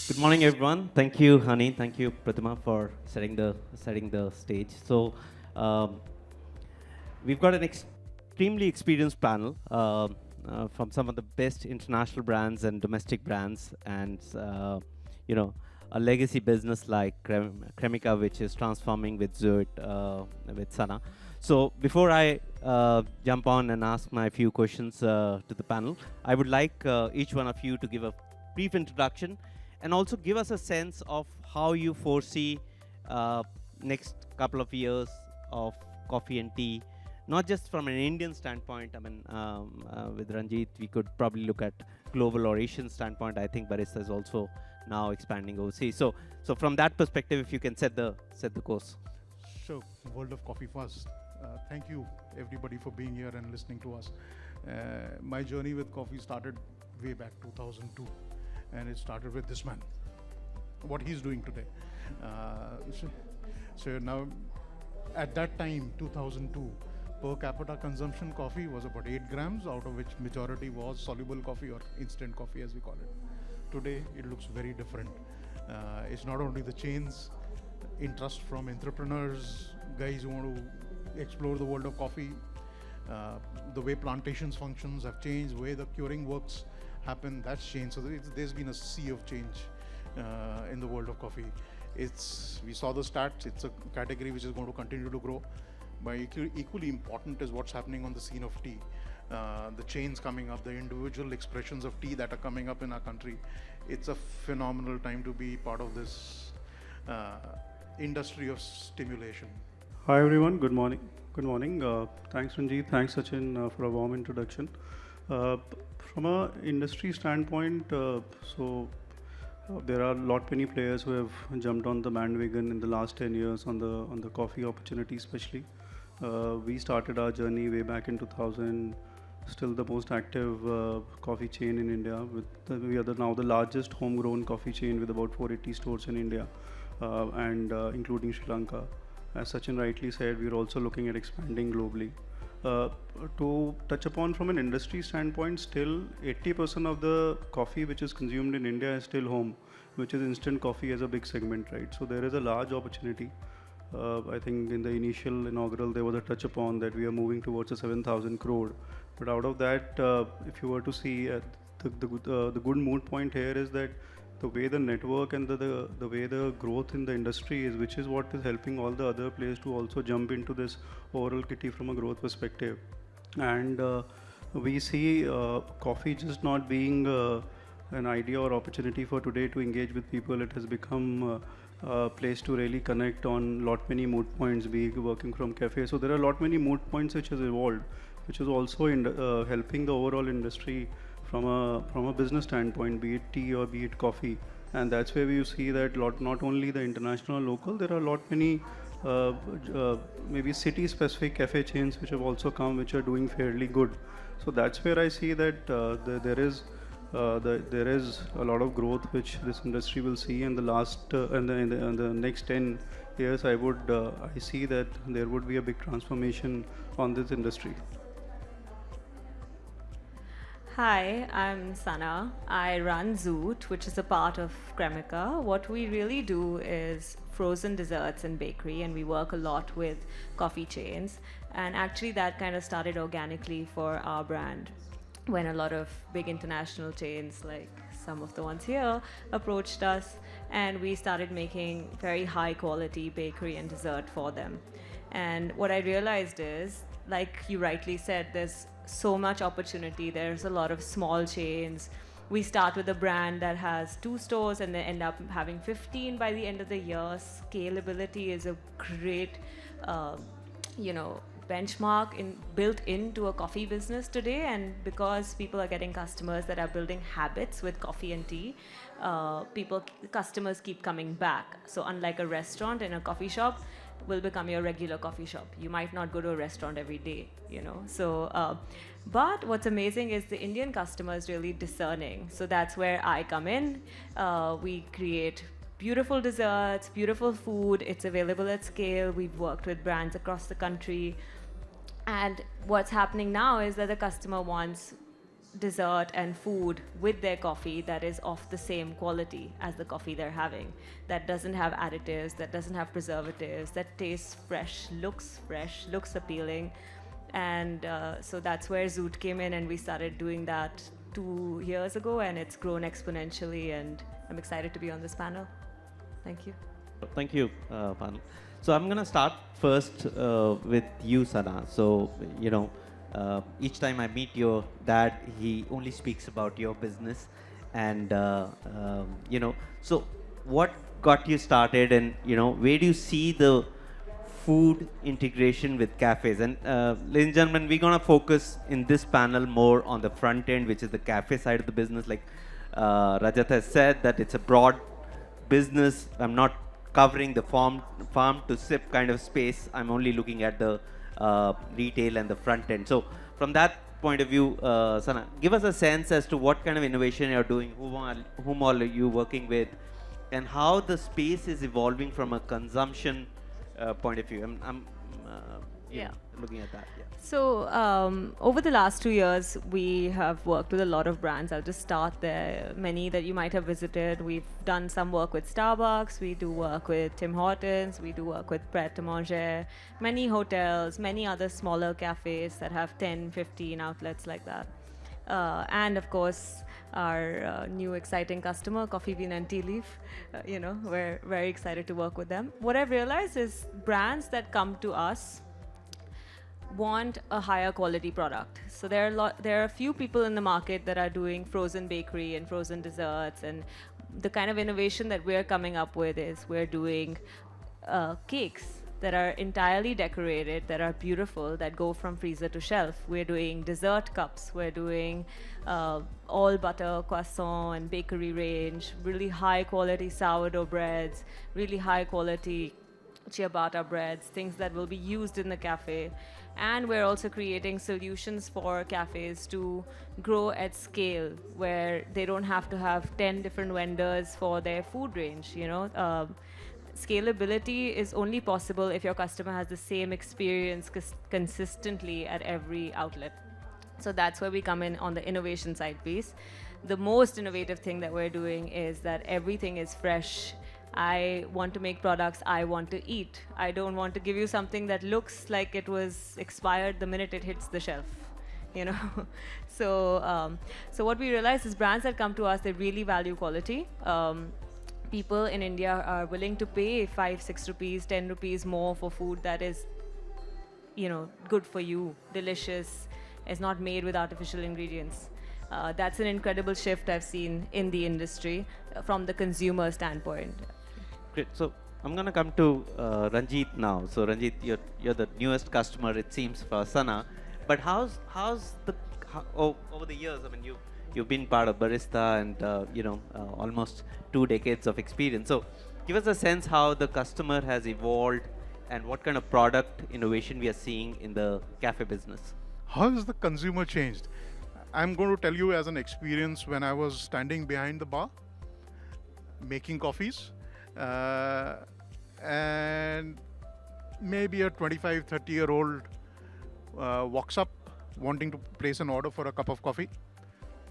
Good morning, everyone. Thank you, Hani. Thank you, Pratima, for setting the stage. So, um, we've got an extremely experienced panel from some of the best international brands and domestic brands, and you know, a legacy business like Cremica, which is transforming with Zoet, with Sana. So, before I jump on and ask my few questions to the panel, I would like each one of you to give a brief introduction and also give us a sense of how you foresee uh, next couple of years of coffee and tea, not just from an Indian standpoint. I mean, with Ranjit, we could probably look at global or Asian standpoint. I think barista is also now expanding overseas. So from that perspective, if you can set the course. So, World of Coffee first. Thank you, everybody, for being here and listening to us. My journey with coffee started way back 2002, and it started with this man. What he's doing today. So now, at that time, 2002, per capita consumption coffee was about 8 grams, out of which majority was soluble coffee or instant coffee, as we call it. Today, it looks very different. It's not only the chains, interest from entrepreneurs, guys who want to explore the world of coffee. The way plantations functions have changed, the way the curing works happen, that's changed. So there's been a sea of change in the world of coffee. We saw the stats, it's a category which is going to continue to grow. But equally important is what's happening on the scene of tea. The chains coming up, the individual expressions of tea that are coming up in our country. It's a phenomenal time to be part of this industry of stimulation. Hi everyone, good morning. Good morning. Thanks Ranjit, thanks Sachin for a warm introduction. From a industry standpoint, there are many players who have jumped on the bandwagon in the last 10 years on the coffee opportunity, especially. We started our journey way back in 2000. Still the most active coffee chain in India. We are now the largest homegrown coffee chain with about 480 stores in India, and including Sri Lanka. As Sachin rightly said, we are also looking at expanding globally. To touch upon from an industry standpoint, still 80% of the coffee which is consumed in India is still home, which is instant coffee as a big segment, right? So there is a large opportunity. I think in the initial inaugural there was a touch upon that we are moving towards a 7,000 crore. But out of that, if you were to see the good mood point here is that the way the network and the way the growth in the industry is, which is what is helping all the other players to also jump into this overall kitty from a growth perspective. And we see coffee just not being an idea or opportunity for today to engage with people. It has become a place to really connect on lot many mood points, be working from Café. So there are many mood points which has evolved, which is also helping the overall industry from a business standpoint, be it tea or be it coffee. And that's where we see that not only the international, local, there are many maybe city specific cafe chains which have also come, which are doing fairly good. So that's where I see that there is a lot of growth which this industry will see in the last in the next 10 years. I see that there would be a big transformation on this industry. Hi, I'm Sana. I run Zoot, which is a part of Cremica. What we really do is frozen desserts and bakery, and we work a lot with coffee chains. And actually, that kind of started organically for our brand when a lot of big international chains, like some of the ones here, approached us, and we started making very high quality bakery and dessert for them. And what I realized is, like you rightly said, there's so much opportunity. There's a lot of small chains. We start with a brand that has 2 stores and they end up having 15 by the end of the year. Scalability is a great, you know, benchmark built into a coffee business today. And because people are getting customers that are building habits with coffee and tea, customers keep coming back. So unlike a restaurant and a coffee shop, will become your regular coffee shop. You might not go to a restaurant every day, you know. So, but what's amazing is the Indian customer is really discerning. So that's where I come in. We create beautiful desserts, beautiful food. It's available at scale. We've worked with brands across the country. And what's happening now is that the customer wants dessert and food with their coffee that is of the same quality as the coffee they're having, that doesn't have additives, that doesn't have preservatives, that tastes fresh, looks appealing. And so that's where Zoot came in, and we started doing that 2 years ago, and it's grown exponentially, and I'm excited to be on this panel. Thank you. Thank you, panel. So I'm going to start first with you, Sana. So, each time I meet your dad, he only speaks about your business. And, so what got you started, and, where do you see the food integration with cafes? And ladies and gentlemen, we're going to focus in this panel more on the front end, which is the cafe side of the business. Like Rajat has said, that it's a broad business. I'm not covering the farm to sip kind of space. I'm only looking at the retail and the front end. So from that point of view, Sana, give us a sense as to what kind of innovation you're doing, whom all are you working with, and how the space is evolving from a consumption point of view. I'm looking at that. Yeah. So over the last 2 years, we have worked with a lot of brands. I'll just start there. Many that you might have visited. We've done some work with Starbucks. We do work with Tim Hortons. We do work with Pret a Manger. Many hotels, many other smaller cafes that have 10, 15 outlets like that. And of course, our new exciting customer, Coffee Bean and Tea Leaf. We're very excited to work with them. What I've realized is brands that come to us want a higher quality product. So there are a few people in the market that are doing frozen bakery and frozen desserts, and the kind of innovation that we're coming up with is we're doing cakes that are entirely decorated, that are beautiful, that go from freezer to shelf. We're doing dessert cups. We're doing all butter croissant and bakery range, really high quality sourdough breads, really high quality ciabatta breads, things that will be used in the cafe. And we're also creating solutions for cafes to grow at scale, where they don't have to have 10 different vendors for their food range. Scalability is only possible if your customer has the same experience consistently at every outlet. So that's where we come in on the innovation side piece. The most innovative thing that we're doing is that everything is fresh. I want to make products I want to eat. I don't want to give you something that looks like it was expired the minute it hits the shelf. So what we realize is brands that come to us, they really value quality. People in India are willing to pay 5, 6 rupees, 10 rupees more for food that is, good for you, delicious, is not made with artificial ingredients. That's an incredible shift I've seen in the industry from the consumer standpoint. Great. So I'm going to come to Ranjit now. So Ranjit, you're the newest customer, it seems, for Sana. But how's over the years? I mean, you've been part of barista and almost 2 decades of experience. So give us a sense how the customer has evolved and what kind of product innovation we are seeing in the cafe business. How has the consumer changed? I'm going to tell you as an experience when I was standing behind the bar, making coffees, and maybe a 25, 30-year-old walks up wanting to place an order for a cup of coffee,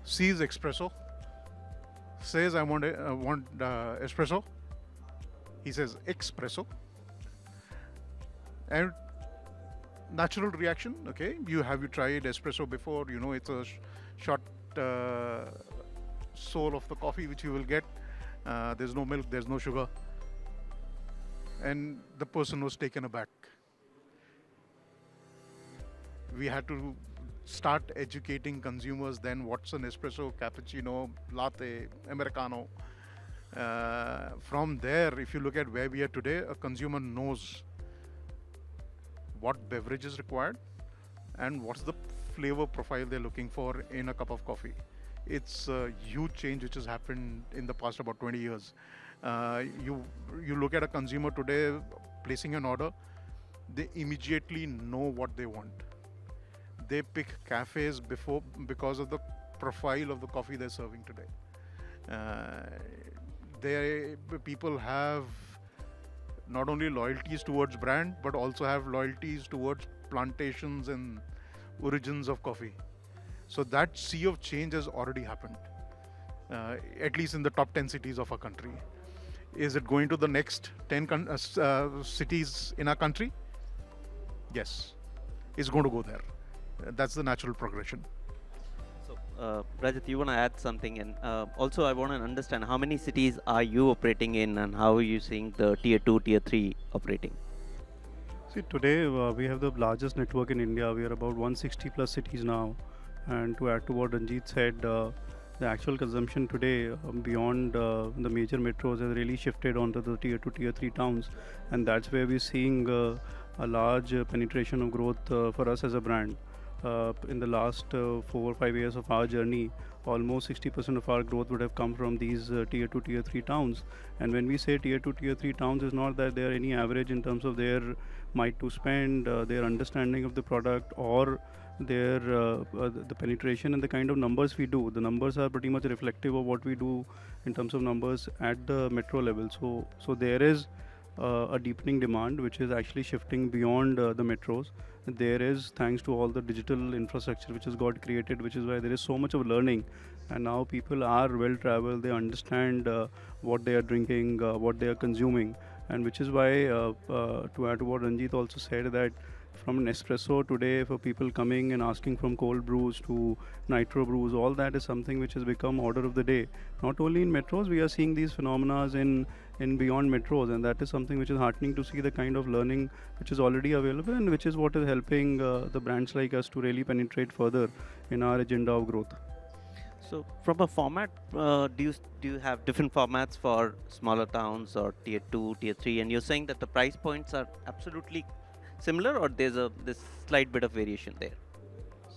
sees espresso, says, I want espresso. He says, espresso. And natural reaction, okay? Have you tried espresso before? It's a short soul of the coffee which you will get. There's no milk, there's no sugar. And the person was taken aback. We had to start educating consumers then what's an espresso, cappuccino, latte, americano. From there, if you look at where we are today, a consumer knows what beverage is required and what's the flavor profile they're looking for in a cup of coffee. It's a huge change which has happened in the past about 20 years. You look at a consumer today placing an order, they immediately know what they want. They pick cafes because of the profile of the coffee they're serving today. People have not only loyalties towards brand, but also have loyalties towards plantations and origins of coffee. So that sea of change has already happened, at least in the top 10 cities of our country. Is it going to the next 10 cities in our country? Yes, it's going to go there. That's the natural progression. So, Rajat, you want to add something, and also I want to understand how many cities are you operating in, and how are you seeing the tier 2, tier 3 operating? See, today we have the largest network in India. We are about 160 plus cities now. And to add to what Ranjit said, the actual consumption today beyond the major metros has really shifted onto the tier 2, tier 3 towns. And that's where we're seeing a large penetration of growth for us as a brand. In the last 4 or 5 years of our journey, almost 60% of our growth would have come from these tier 2, tier 3 towns. And when we say tier 2, tier 3 towns, it's not that they are any average in terms of their might to spend, their understanding of the product, or their the penetration and the kind of numbers we do. The numbers are pretty much reflective of what we do in terms of numbers at the metro level. So there is a deepening demand which is actually shifting beyond the metros. There is, thanks to all the digital infrastructure which has got created, which is why there is so much of learning, and now people are well traveled, they understand what they are drinking, what they are consuming, and which is why to add to what Ranjit also said, that from an espresso today, for people coming and asking from cold brews to nitro brews, all that is something which has become order of the day. Not only in metros, we are seeing these phenomena in beyond metros, and that is something which is heartening to see, the kind of learning which is already available, and which is what is helping the brands like us to really penetrate further in our agenda of growth. So, from a format, do you have different formats for smaller towns or tier 2, tier 3? And you're saying that the price points are absolutely similar, or there's a this slight bit of variation there?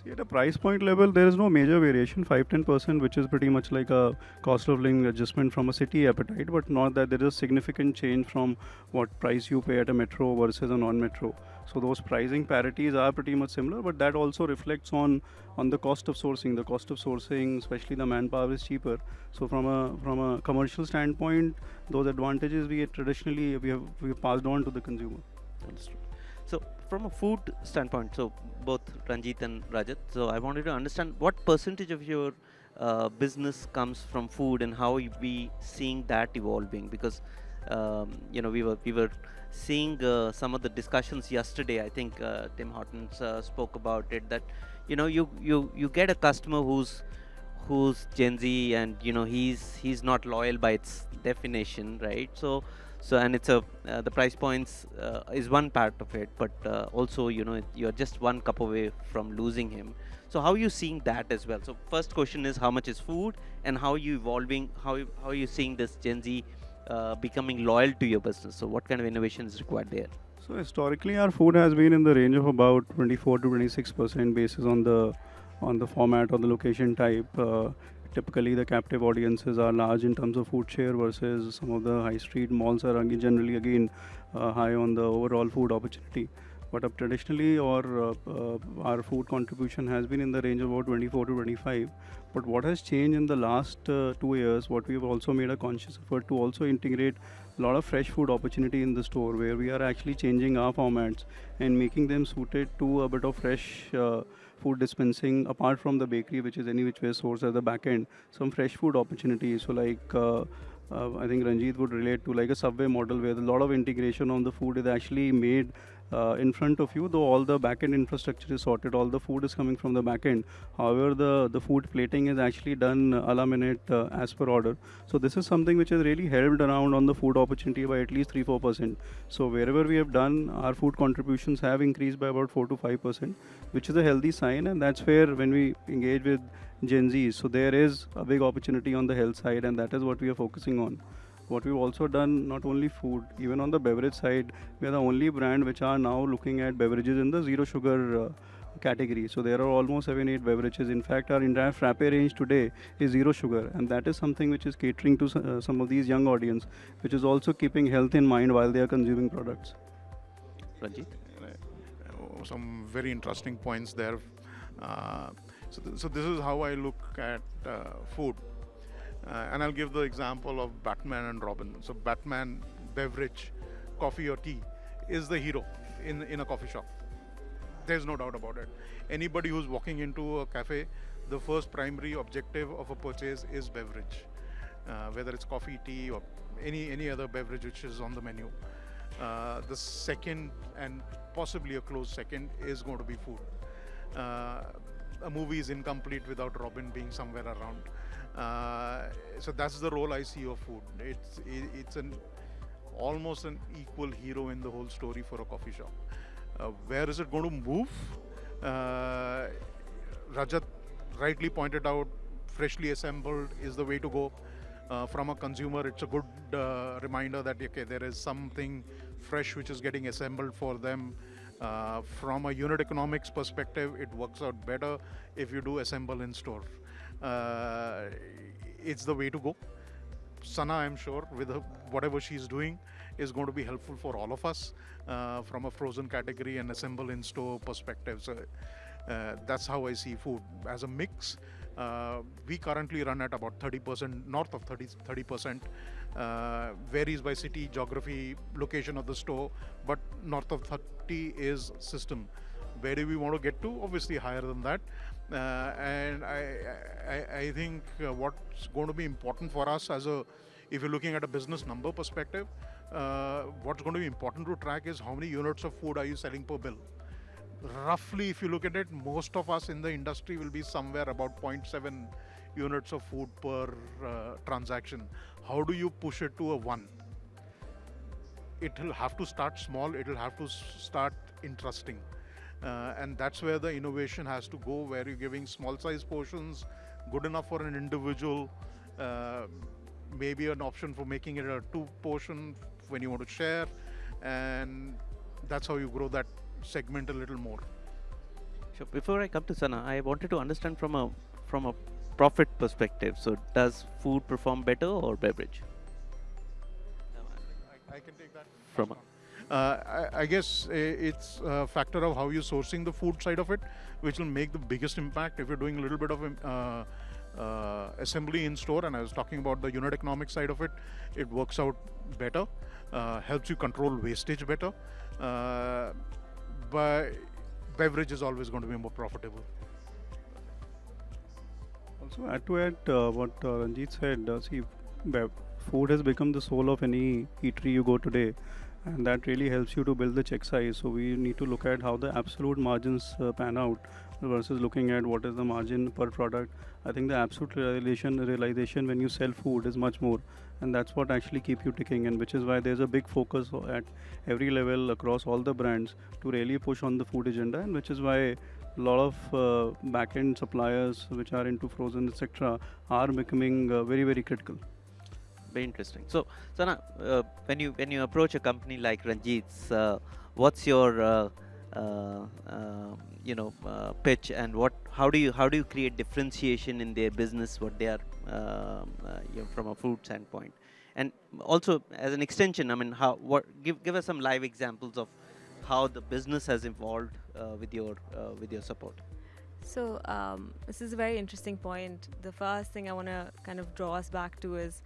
See, at a price point level, there is no major variation, 5-10%, which is pretty much like a cost of living adjustment from a city appetite, but not that there is a significant change from what price you pay at a metro versus a non-metro. So those pricing parities are pretty much similar, but that also reflects on the cost of sourcing. The cost of sourcing, especially the manpower, is cheaper. So from a commercial standpoint, those advantages we have passed on to the consumer. Understood. So, from a food standpoint, so both Ranjit and Rajat, so I wanted to understand what percentage of your business comes from food, and how we seeing that evolving, because we were seeing some of the discussions yesterday. I think Tim Hortons spoke about it, that you get a customer who's Gen Z, and he's not loyal by its definition, right? So and it's a the price points is one part of it, but also you're just one cup away from losing him. So how are you seeing that as well? So first question is, how much is food, and how are you evolving? How are you seeing this Gen Z becoming loyal to your business? So what kind of innovation is required there? So historically, our food has been in the range of about 24 to 26% basis on the format or the location type. Typically, the captive audiences are large in terms of food share, versus some of the high street malls are generally again high on the overall food opportunity. But traditionally, our food contribution has been in the range of about 24 to 25. But what has changed in the last 2 years, what we have also made a conscious effort to also integrate a lot of fresh food opportunity in the store, where we are actually changing our formats and making them suited to a bit of fresh food dispensing, apart from the bakery, which is any which way source at the back end, some fresh food opportunities. So like I think Ranjit would relate to like a Subway model, where a lot of integration on the food is actually made in front of you, though all the back-end infrastructure is sorted, all the food is coming from the back-end. However, the food plating is actually done a la minute as per order. So this is something which has really helped around on the food opportunity by at least 3-4%. So wherever we have done, our food contributions have increased by about 4 to 5%, which is a healthy sign, and that's where when we engage with Gen Zs, so there is a big opportunity on the health side, and that is what we are focusing on. What we've also done, not only food, even on the beverage side, we are the only brand which are now looking at beverages in the zero sugar category. So there are almost 7-8 beverages. In fact, our entire frappe range today is zero sugar, and that is something which is catering to some of these young audience, which is also keeping health in mind while they are consuming products. Ranjit? Some very interesting points there. So this is how I look at food. And I'll give the example of Batman and Robin. So Batman beverage, coffee or tea, is the hero in a coffee shop. There's no doubt about it. Anybody who's walking into a cafe, the first primary objective of a purchase is beverage, whether it's coffee, tea, or any other beverage which is on the menu. The second, and possibly a close second, is going to be food. Uh, a movie is incomplete without Robin being somewhere around. So that's the role I see of food. It's an almost an equal hero in the whole story for a coffee shop. Where is it going to move? Uh, Rajat rightly pointed out, freshly assembled is the way to go. From a consumer, it's a good reminder that okay, there is something fresh which is getting assembled for them. From a unit economics perspective, it works out better if you do assemble in store. Uh, it's the way to go. Sana, I'm sure, with whatever she's doing, is going to be helpful for all of us from a frozen category and assemble in store perspective. So that's how I see food as a mix. We currently run at about 30%, north of 30%. Varies by city, geography, location of the store, but north of 30 is system. Where do we want to get to? Obviously higher than that. And I think what's going to be important for us if you're looking at a business number perspective, what's going to be important to track is how many units of food are you selling per bill. Roughly, if you look at it, most of us in the industry will be somewhere about 0.7 units of food per transaction. How do you push it to a 1? It will have to start small, it will have to start interesting. And that's where the innovation has to go, where you're giving small size portions, good enough for an individual, maybe an option for making it a 2 portion when you want to share, and that's how you grow that segment a little more. Sure. Before I come to Sana, I wanted to understand from a profit perspective. So, does food perform better or beverage? I can take that. From I guess it's a factor of how you're sourcing the food side of it, which will make the biggest impact. If you're doing a little bit of assembly in store, and I was talking about the unit economic side of it, it works out better, helps you control wastage better. But beverage is always going to be more profitable. Also, add to it what Ranjit said, see, food has become the soul of any eatery you go today, and that really helps you to build the check size. So we need to look at how the absolute margins pan out versus looking at what is the margin per product. I think the absolute realization when you sell food is much more, and that's what actually keep you ticking, and which is why there's a big focus at every level across all the brands to really push on the food agenda, and which is why a lot of back-end suppliers which are into frozen etc are becoming very critical. Very interesting. So, Sana, when you approach a company like Ranjit's, what's your pitch, and how do you create differentiation in their business, what they are from a food standpoint, and also as an extension, I mean, give us some live examples of how the business has evolved with your support. So this is a very interesting point. The first thing I want to kind of draw us back to is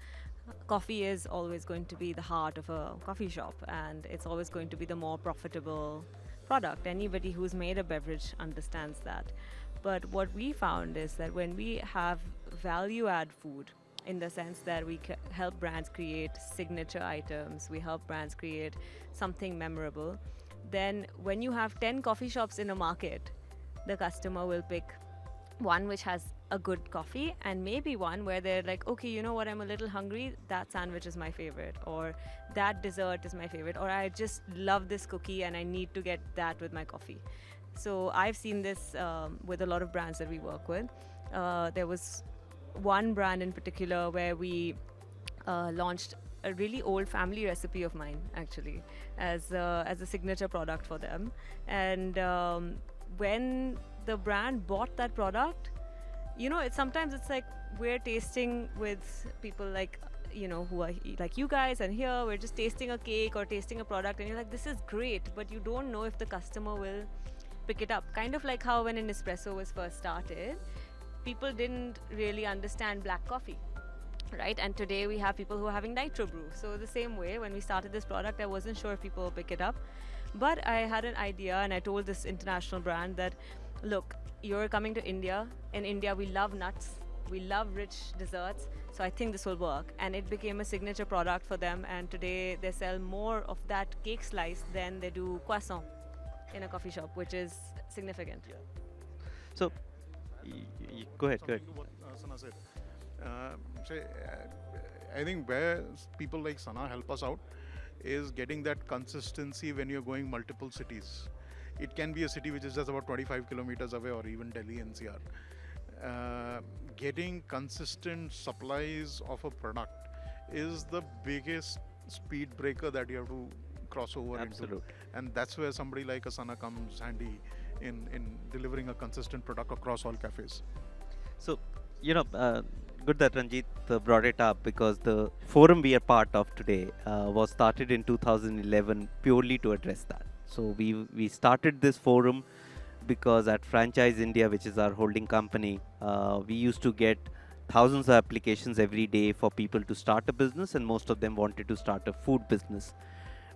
coffee is always going to be the heart of a coffee shop, and it's always going to be the more profitable product. Anybody who's made a beverage understands that. But what we found is that when we have value add food, in the sense that we help brands create signature items, we help brands create something memorable, then when you have 10 coffee shops in a market, the customer will pick one which has a good coffee, and maybe one where they're like, okay, you know what, I'm a little hungry, that sandwich is my favorite, or that dessert is my favorite, or I just love this cookie and I need to get that with my coffee. So I've seen this with a lot of brands that we work with. There was one brand in particular where we launched a really old family recipe of mine, actually, as a signature product for them. And when the brand bought that product, sometimes it's like we're tasting with people like, who are like you guys, and here we're just tasting a cake or tasting a product, and you're like, this is great, but you don't know if the customer will pick it up. Kind of like how when an espresso was first started, people didn't really understand black coffee, right? And today we have people who are having nitro brew. So the same way, when we started this product, I wasn't sure if people will pick it up, but I had an idea, and I told this international brand that, look, you're coming to India. In India, we love nuts, we love rich desserts. So I think this will work. And it became a signature product for them. And today they sell more of that cake slice than they do croissant in a coffee shop, which is significant. So, go ahead, go ahead. Something to what Sana said. Say, I think where people like Sana help us out is getting that consistency when you're going multiple cities. It can be a city which is just about 25 kilometers away, or even Delhi NCR. Getting consistent supplies of a product is the biggest speed breaker that you have to cross over Absolutely. into, and that's where somebody like Asana comes handy in delivering a consistent product across all cafes. So, good that Ranjit brought it up, because the forum we are part of today was started in 2011 purely to address that. So we started this forum because at Franchise India, which is our holding company, we used to get thousands of applications every day for people to start a business, and most of them wanted to start a food business.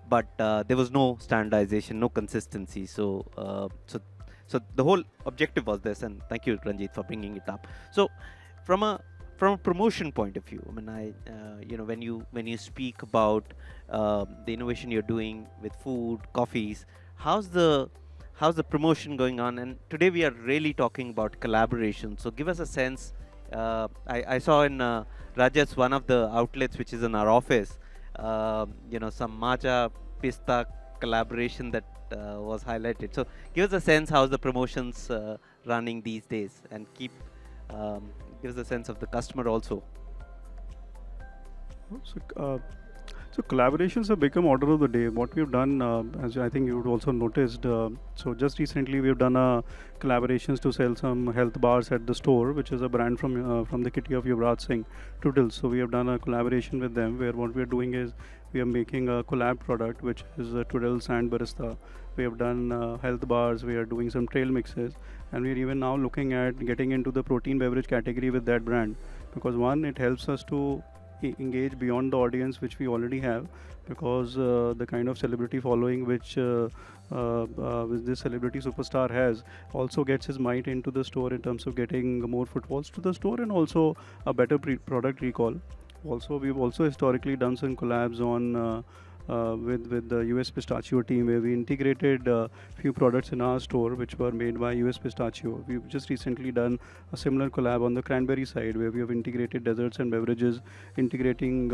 But there was no standardization, no consistency. So the whole objective was this, and thank you, Ranjit, for bringing it up. So, from a promotion point of view, I mean, when you speak about the innovation you're doing with food, coffees, how's the promotion going on? And today we are really talking about collaboration. So give us a sense. I saw in Rajat's one of the outlets, which is in our office, some matcha pista collaboration that was highlighted. So give us a sense how's the promotions running these days, and give us a sense of the customer also. So, so collaborations have become order of the day. What we've done, as I think you would also noticed, so just recently we've done collaborations to sell some health bars at the store, which is a brand from the kitty of Yuvraj Singh, Toodles. So we have done a collaboration with them, where what we are doing is we are making a collab product, which is Toodles and Barista. We have done health bars. We are doing some trail mixes, and we are even now looking at getting into the protein beverage category with that brand, because one, it helps us to engage beyond the audience which we already have, because the kind of celebrity following which this celebrity superstar has also gets his mind into the store in terms of getting more footfalls to the store, and also a better product recall. Also, we've also historically done some collabs on with the US Pistachio team, where we integrated few products in our store which were made by US Pistachio. We've just recently done a similar collab on the cranberry side, where we have integrated desserts and beverages, integrating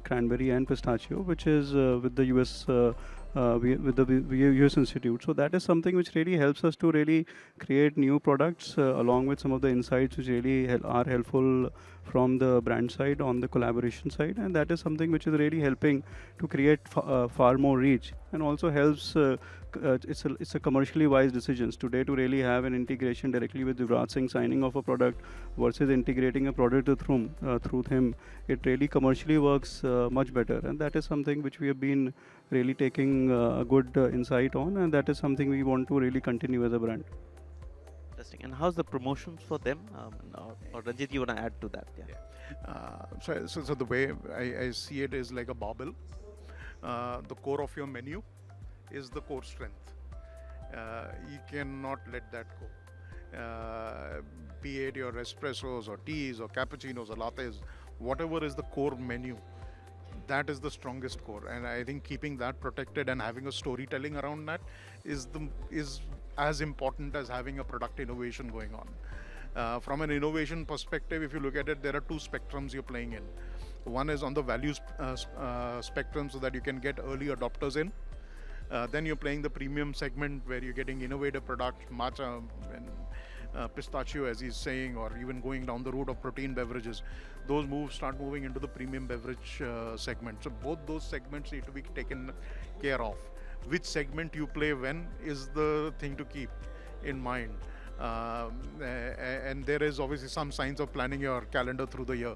cranberry and pistachio, which is with the US with the US Institute. So that is something which really helps us to really create new products, along with some of the insights which really are helpful from the brand side on the collaboration side, and that is something which is really helping to create far more reach, and also helps. It's a commercially wise decisions today to really have an integration directly with Yuvraj Singh, signing off a product versus integrating a product through him. It really commercially works much better, and that is something which we have been really taking a good insight on, and that is something we want to really continue as a brand. Interesting. And how's the promotions for them? Or Ranjit, you want to add to that? Yeah. So the way I see it is like a barbell. The core of your menu is the core strength. You cannot let that go. Be it your espressos or teas or cappuccinos or lattes, whatever is the core menu, that is the strongest core. And I think keeping that protected and having a storytelling around that is as important as having a product innovation going on. From an innovation perspective, if you look at it, there are two spectrums you're playing in. One is on the values spectrum, so that you can get early adopters in. Then you're playing the premium segment, where you're getting innovative products, matcha and pistachio, as he's saying, or even going down the route of protein beverages. Those start moving into the premium beverage segment. So both those segments need to be taken care of. Which segment you play when is the thing to keep in mind. And there is obviously some signs of planning your calendar through the year,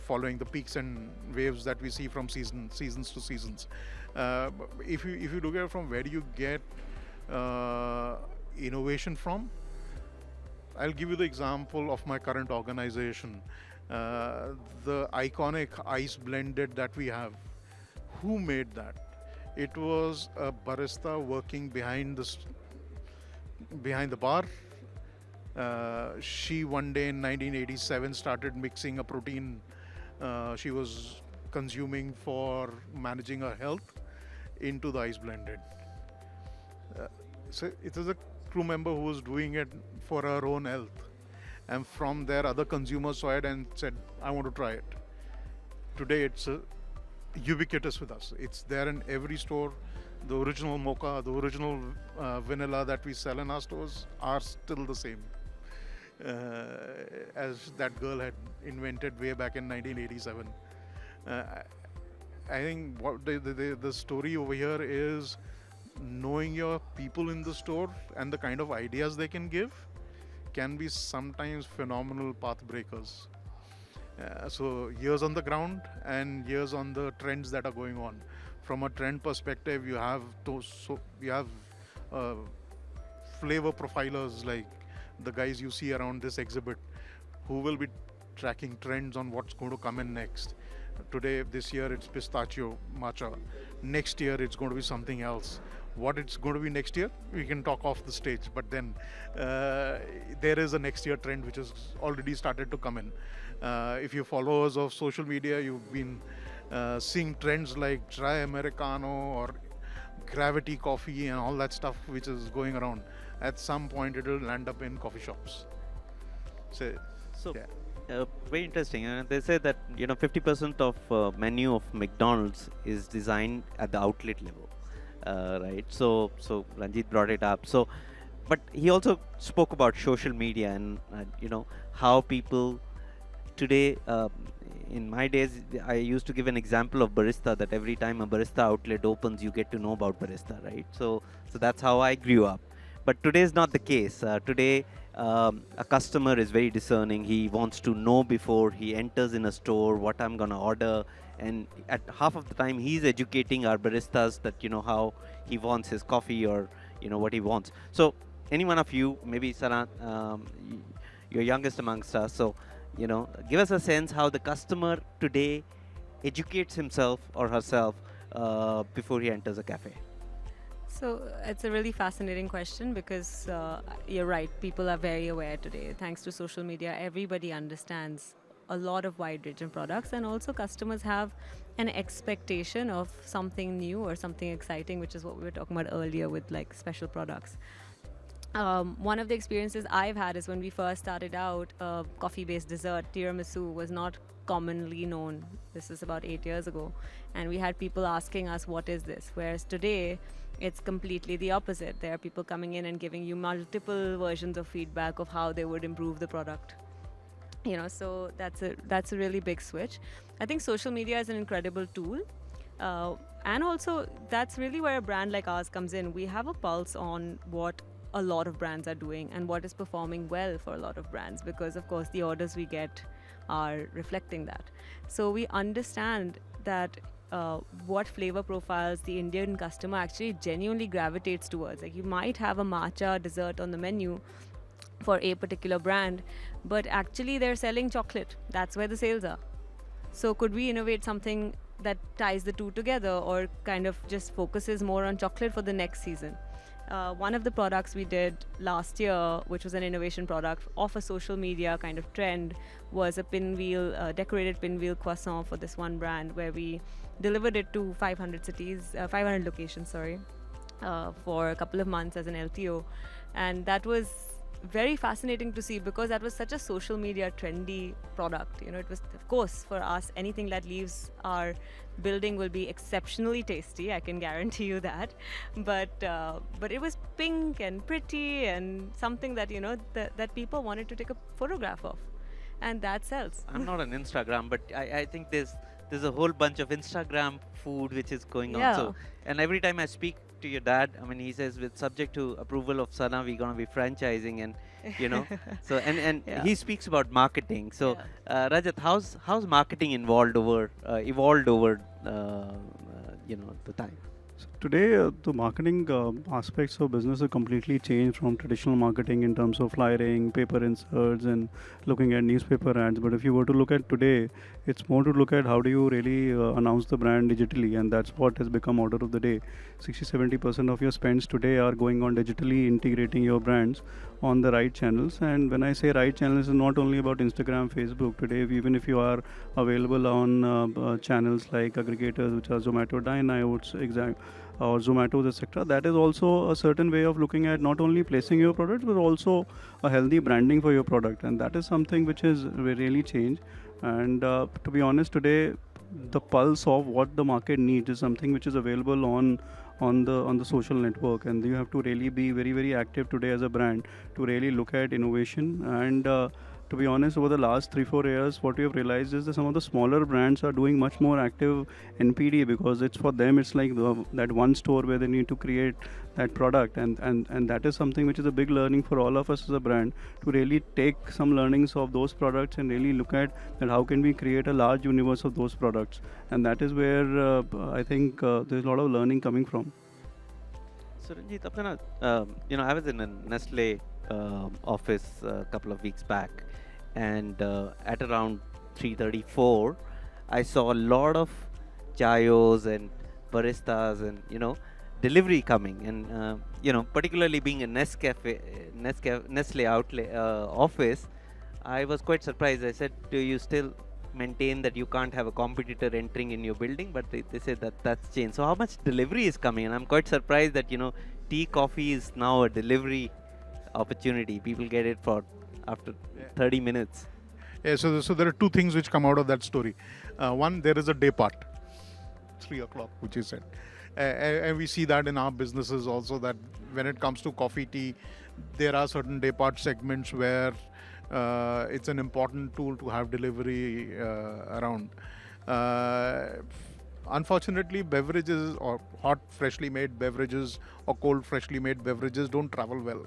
following the peaks and waves that we see from seasons to seasons. If you look at it from where do you get innovation from, I'll give you the example of my current organization. The iconic ice blended that we have. Who made that? It was a barista working behind the bar, She one day in 1987 started mixing a protein she was consuming for managing her health into the ice blended. Uh, so it was a crew member who was doing it for her own health. And from there, other consumers saw it and said, I want to try it. Today, it's ubiquitous with us. It's there in every store. The original mocha, the original vanilla that we sell in our stores are still the same as that girl had invented way back in 1987. Uh, I think what the story over here is knowing your people in the store and the kind of ideas they can give can be sometimes phenomenal path breakers. So years on the ground and years on the trends that are going on. From a trend perspective, you have uh, flavor profilers like the guys you see around this exhibit, who will be tracking trends on what's going to come in next. Today, this year, it's pistachio matcha. Next year, it's going to be something else. What it's going to be next year, we can talk off the stage. But then there is a next year trend which has already started to come in. If you followers of social media, you've been seeing trends like dry Americano or gravity coffee and all that stuff which is going around. At some point, it will land up in coffee shops. So, So, yeah. very interesting. They say that 50% of menu of McDonald's is designed at the outlet level, right? So Ranjit brought it up. So, but he also spoke about social media and how people today. In my days, I used to give an example of barista that every time a barista outlet opens, you get to know about barista, right? So that's how I grew up. But today is not the case. Today, a customer is very discerning. He wants to know before he enters in a store what I'm gonna order, and at half of the time he's educating our baristas that how he wants his coffee or what he wants. So any one of you, maybe Sanat, you're youngest amongst us, so give us a sense how the customer today educates himself or herself before he enters a cafe. So it's a really fascinating question because you're right, people are very aware today. Thanks to social media, everybody understands a lot of wide range of products, and also customers have an expectation of something new or something exciting, which is what we were talking about earlier with like special products. One of the experiences I've had is when we first started out, coffee-based dessert, tiramisu, was not commonly known. This is about 8 years ago. And we had people asking us, what is this? Whereas today, it's completely the opposite. There are people coming in and giving you multiple versions of feedback of how they would improve the product. So that's a really big switch. I think social media is an incredible tool. And also, that's really where a brand like ours comes in. We have a pulse on what a lot of brands are doing and what is performing well for a lot of brands, because of course the orders we get are reflecting that. So we understand that what flavor profiles the Indian customer actually genuinely gravitates towards. Like, you might have a matcha dessert on the menu for a particular brand, but actually they're selling chocolate. That's where the sales are. So could we innovate something that ties the two together, or kind of just focuses more on chocolate for the next season? One of the products we did last year, which was an innovation product of a social media kind of trend, was a pinwheel, decorated pinwheel croissant for this one brand, where we delivered it to 500 locations, for a couple of months as an LTO. And that was very fascinating to see, because that was such a social media trendy product. It was, of course, for us, anything that leaves our building will be exceptionally tasty, I can guarantee you that. But it was pink and pretty and something that that people wanted to take a photograph of, and that sells. I'm not on Instagram, but I think there's a whole bunch of Instagram food which is going on. Yeah. So, and every time I speak to your dad, I mean, he says with subject to approval of Sana, we're gonna be franchising, and so and Yeah. he speaks about marketing. So, Yeah. Rajat, how's marketing evolved over the time? Today, the marketing aspects of business have completely changed from traditional marketing in terms of flyering, paper inserts, and looking at newspaper ads. But if you were to look at today, it's more to look at how do you really announce the brand digitally, and that's what has become order of the day. 60-70% of your spends today are going on digitally integrating your brands on the right channels. And when I say right channels, it's not only about Instagram, Facebook. Today, even if you are available on channels like aggregators, which are Zomato, Dine, exact or Zomatos, etc. That is also a certain way of looking at not only placing your product but also a healthy branding for your product, and that is something which has really changed. And to be honest, today the pulse of what the market needs is something which is available on the social network, and you have to really be very active today as a brand to really look at innovation. And to be honest, over the last 3-4 years, what we have realized is that some of the smaller brands are doing much more active NPD, because it's for them, it's like that one store where they need to create that product. And that is something which is a big learning for all of us as a brand, to really take some learnings of those products and really look at that how can we create a large universe of those products. And that is where I think there's a lot of learning coming from. So Ranjit, Apna, I was in a Nestle office a couple of weeks back, and at around 3:34, I saw a lot of chayos and baristas and delivery coming, and particularly being a Nestle outlet office, I was quite surprised. I said, "Do you still maintain that you can't have a competitor entering in your building?" But they said that that's changed. So how much delivery is coming? And I'm quite surprised that tea, coffee is now a delivery opportunity. People get it for after 30 minutes. Yeah, so there are two things which come out of that story. One, there is a day part, 3 o'clock, which you said. And we see that in our businesses also, that when it comes to coffee, tea, there are certain day part segments where it's an important tool to have delivery around. Unfortunately, beverages or hot freshly made beverages or cold freshly made beverages don't travel well.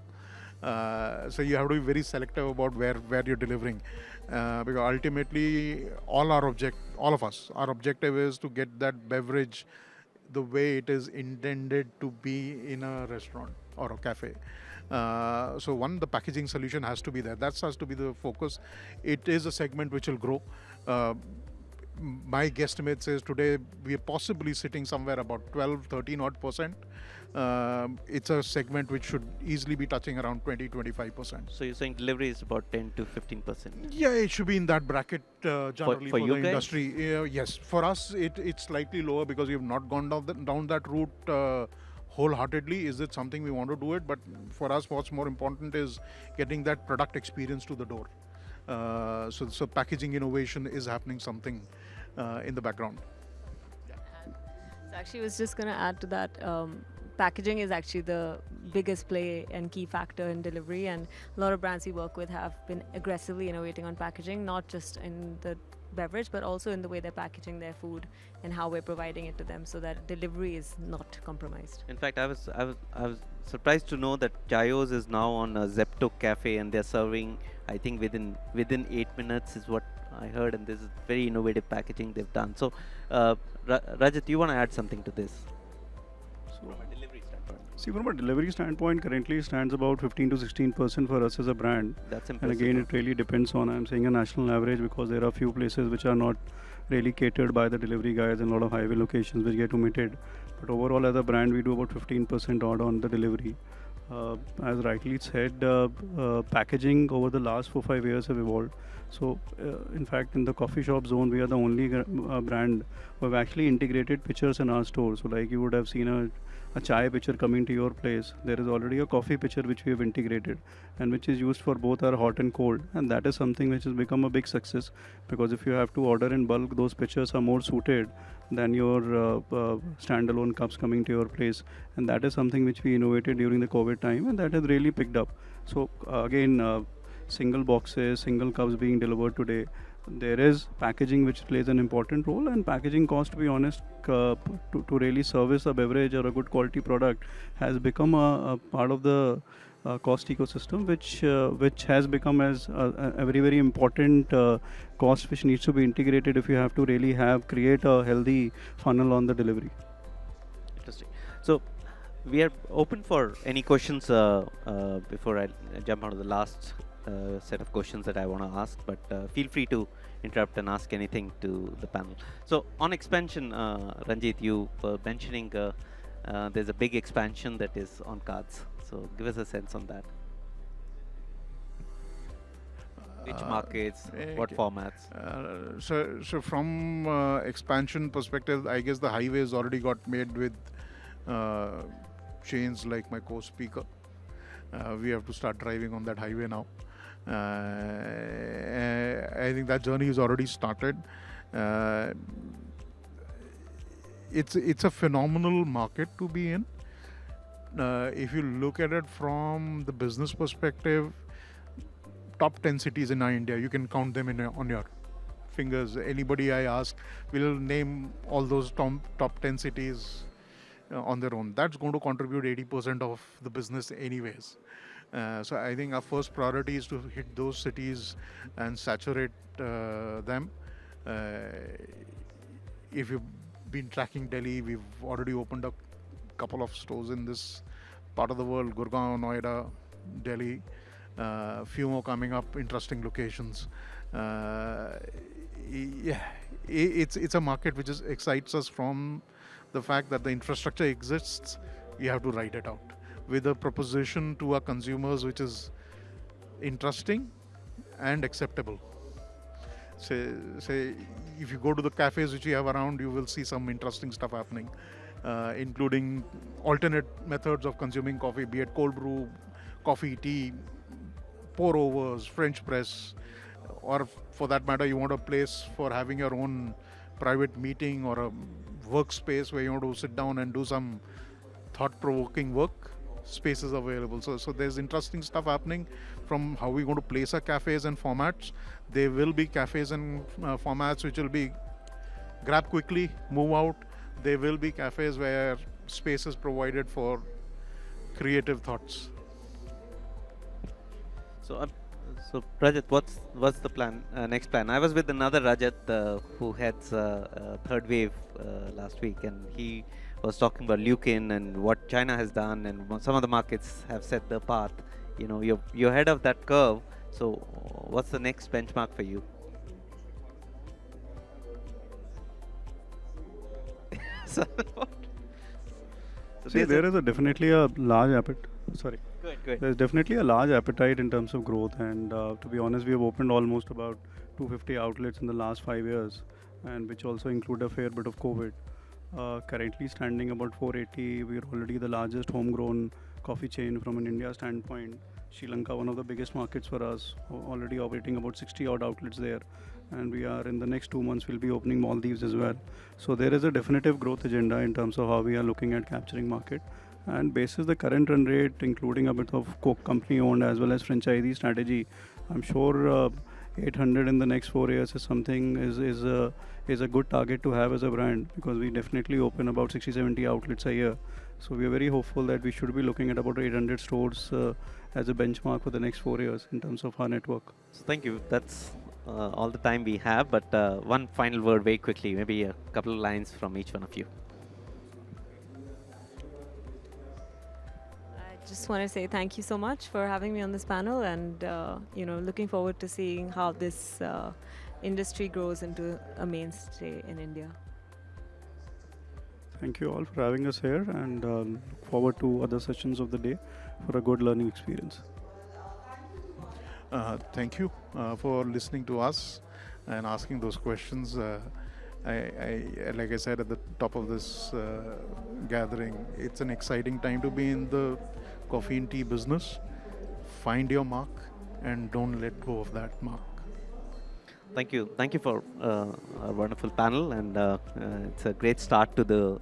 So you have to be very selective about where you're delivering, because ultimately all of us, our objective is to get that beverage the way it is intended to be in a restaurant or a cafe. So one, the packaging solution has to be there. That has to be the focus. It is a segment which will grow. My guesstimate says today we are possibly sitting somewhere about 12-13 odd percent. It's a segment which should easily be touching around 20-25%. So you're saying delivery is about 10 to 15%? Yeah, it should be in that bracket generally For for you the guys? industry. Yes, for us it's slightly lower because we have not gone down that route wholeheartedly. Is it something we want to do it? But for us, what's more important is getting that product experience to the door. So packaging innovation is happening something in the background. So actually, I was just going to add to that. Packaging is actually the biggest play and key factor in delivery, and a lot of brands we work with have been aggressively innovating on packaging, not just in the beverage but also in the way they're packaging their food and how we're providing it to them, so that delivery is not compromised. In fact, I was surprised to know that Chayos is now on a Zepto Cafe, and they're serving, I think within 8 minutes is what I heard, and this is very innovative packaging they've done. So Rajat, you want to add something to this? So, From a delivery standpoint. see, from a delivery standpoint, currently stands about 15 to 16% for us as a brand. That's And impressive. again, it really depends on, I'm saying, a national average, because there are few places which are not really catered by the delivery guys, and a lot of highway locations which get omitted. But overall, as a brand, we do about 15% odd on the delivery. As rightly said, packaging over the last 4-5 years have evolved. So, in fact, in the coffee shop zone, we are the only brand who have actually integrated pitchers in our store. So, like you would have seen a chai pitcher coming to your place, there is already a coffee pitcher which we have integrated, and which is used for both our hot and cold. And that is something which has become a big success, because if you have to order in bulk, those pitchers are more suited than your standalone cups coming to your place. And that is something which we innovated during the COVID time, and that has really picked up. So again, single boxes, single cups being delivered today. There is packaging which plays an important role, and packaging cost, to be honest, to really service a beverage or a good quality product has become a part of the cost ecosystem, which has become as a very important cost which needs to be integrated if you have to really create a healthy funnel on the delivery. Interesting. So we are open for any questions before I jump on to the last set of questions that I want to ask. But feel free to interrupt and ask anything to the panel. So on expansion, Ranjit, you were mentioning there's a big expansion that is on cards. So give us a sense on that. Which markets, what formats? So from expansion perspective, I guess the highways already got made with chains like my co-speaker. We have to start driving on that highway now. I think that journey is already started. It's a phenomenal market to be in. If you look at it from the business perspective, top 10 cities in India, you can count them on your fingers. Anybody I ask will name all those top 10 cities on their own. That's going to contribute 80% of the business anyways. So I think our first priority is to hit those cities and saturate them. If you've been tracking Delhi, we've already opened a couple of stores in this part of the world, Gurgaon, Noida, Delhi. Few more coming up, interesting locations. Yeah, it's a market which excites us from the fact that the infrastructure exists. We have to ride it out with a proposition to our consumers which is interesting and acceptable. Say if you go to the cafes which we have around, you will see some interesting stuff happening, including alternate methods of consuming coffee, be it cold brew, coffee, tea, pour overs, French press, or for that matter, you want a place for having your own private meeting or a workspace where you want to sit down and do some thought-provoking work. Spaces available. So there's interesting stuff happening from how we're going to place our cafes and formats. There will be cafes and formats which will be grab quickly, move out. There will be cafes where space is provided for creative thoughts. So Rajat, what's the plan? Next plan? I was with another Rajat who heads Third Wave last week, and he was talking about Lukin and what China has done, and some of the markets have set the path. You know, you're ahead of that curve. So, what's the next benchmark for you? So See, there is definitely a large appetite. Sorry. Go ahead. There's definitely a large appetite in terms of growth, and to be honest, we have opened almost about 250 outlets in the last 5 years, and which also include a fair bit of COVID. Currently standing about 480, we are already the largest homegrown coffee chain from an India standpoint. Sri Lanka, one of the biggest markets for us, already operating about 60 odd outlets there, and we are in the next 2 months we'll be opening Maldives as well. So there is a definitive growth agenda in terms of how we are looking at capturing market, and basis the current run rate, including a bit of company owned as well as franchisee strategy, I'm sure 800 in the next 4 years is something is a good target to have as a brand, because we definitely open about 60-70 outlets a year. So we are very hopeful that we should be looking at about 800 stores as a benchmark for the next 4 years in terms of our network. So thank you. That's all the time we have, but one final word very quickly, maybe a couple of lines from each one of you. Just want to say thank you so much for having me on this panel, and looking forward to seeing how this industry grows into a mainstay in India. Thank you all for having us here, and look forward to other sessions of the day for a good learning experience. Thank you for listening to us and asking those questions. Like I said at the top of this gathering, it's an exciting time to be in the coffee and tea business. Find your mark and don't let go of that mark. Thank you for a wonderful panel, and it's a great start to the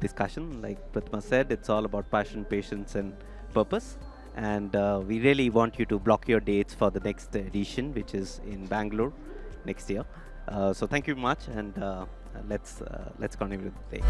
discussion. Like Pratima said, it's all about passion, patience, and purpose. And we really want you to block your dates for the next edition, which is in Bangalore next year. So thank you much, and let's continue with the day.